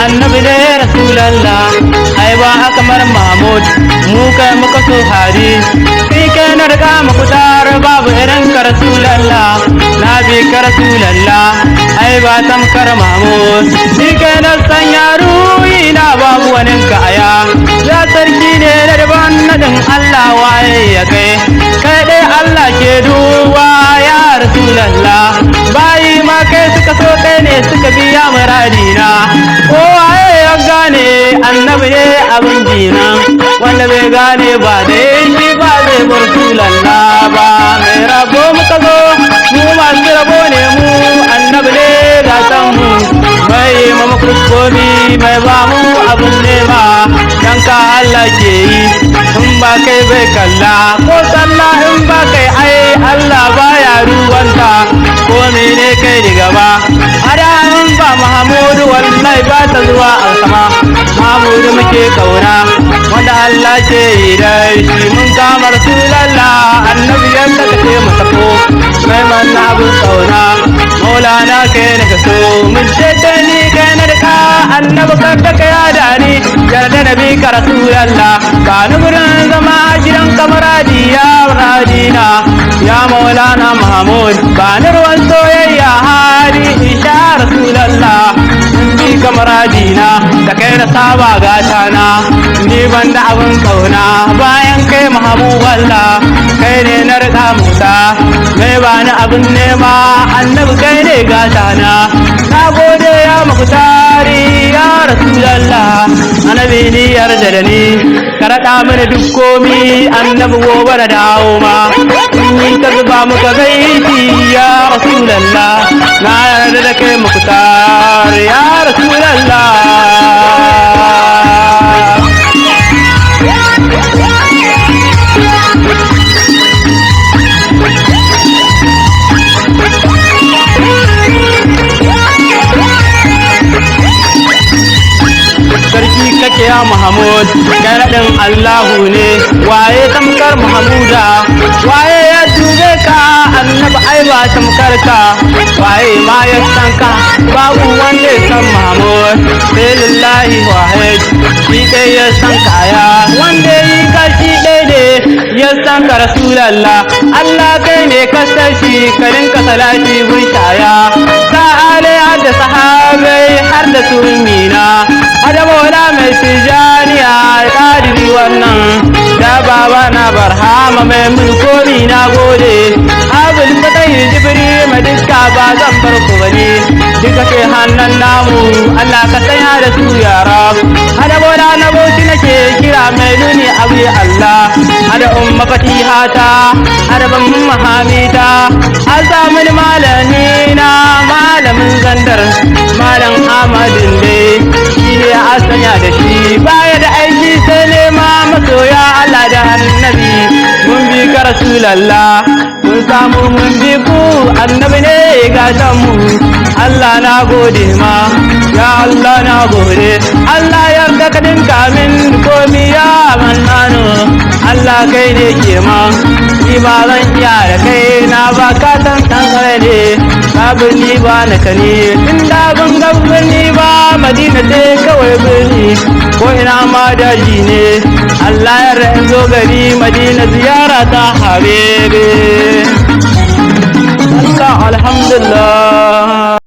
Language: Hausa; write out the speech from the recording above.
annabi ne rasulallah ai ba kamar mahmud mu kai muka so hari kai kai na riga muku tar babu irin ka rasulallah na bi ka rasulallah ai ba tamkar mahmud kai kai na sanya ruhi na babu wani ka aya ya sarki ne da daban nadin Allah waye ya kai kai dai Allah ke duwa ya rasulallah bayi ma kai suka so kai ne suka biya muradina kowa ya gane annabi ne abin dina wanda bai gane ba da shi ba zai bar rasulallah ba mai rabo muka zo mu masu rabo ne mu annabi ne gatan mu mai mama kuskomi mai ba mu abin nema dan ka Allah ke yi in ba kai bai kalla ko sallah in ba kai ai Allah baya ruwanta ko mene kai ni gaba ada in ba Muhammadu wallahi ba ta zuwa alsama Muhammadu muke kauna wanda Allah ke yi da shi mun kama rasulallah annabi yanda kake mu tafo mai manna abun kauna maulana kai ne ka so mun ce ni kai na da annabi kan da kai da ni yarda nabi ka rasulallah ba ni gurin zama gidan kamaradi ya radina ya maulana Muhammad ba ni ruwan soyayya hali insha rasulallah ni kamaradina da kai na saba gata na ni banda abun kauna bayan kai Muhammad wallah kai ne na rika muta mai bani abun nema annabi kai ne gata na gode ya mukutari ya rasulallah annabi ni yarda da ni ka rada mana duk komi annabi gobe da dawo ma ni ka zuba muka gaiti ya rasulallah na yarda da kai mukutari ya rasulallah kake ya Muhammad garadin Allahu ne waye tamkar Muhammuda waye ya dube ka annabi ai ba tamkar ka waye ma ya san ka babu wanda ya san Muhammad sai lillahi wahid shi dai ya san kaya wanda yi ka shi dai ne ya san ka rasulallah Allah kai ne ka san shi karin ka salati gun shaya ta alaiha da sahabai har da turmina hada mola mai tijaniya kadiri wannan da baba na barhama mai mulkomi na gode abul fatai jibri madiska ba zan bar ku bane duka ke hannan namu Allah ka sanya da su ya rab hada mola na bauchi nake kira mai nuni abu Allah hada umma fatihata hada ban mahamita azamin malami na malamin zandar malam Ahmadin dai shi ne a sanya da shi baya da aiki sai nema masoya Allah da annabi mun bi ka rasulallah mun samu mun bi ku annabi ne gatan mu Allah na gode ma ya Allah na gode Allah yarda ka dinka min komi ya mannano Allah kai ne ke ma ni ba zan iya da kai na ba ka san kare ne babin ni ba na kane inda ban gabbin ni ba Madina ce kawai birni ko ina ma daji ne Allah ya ra'in zo gari Madina ziyara ta habebe alhamdulillah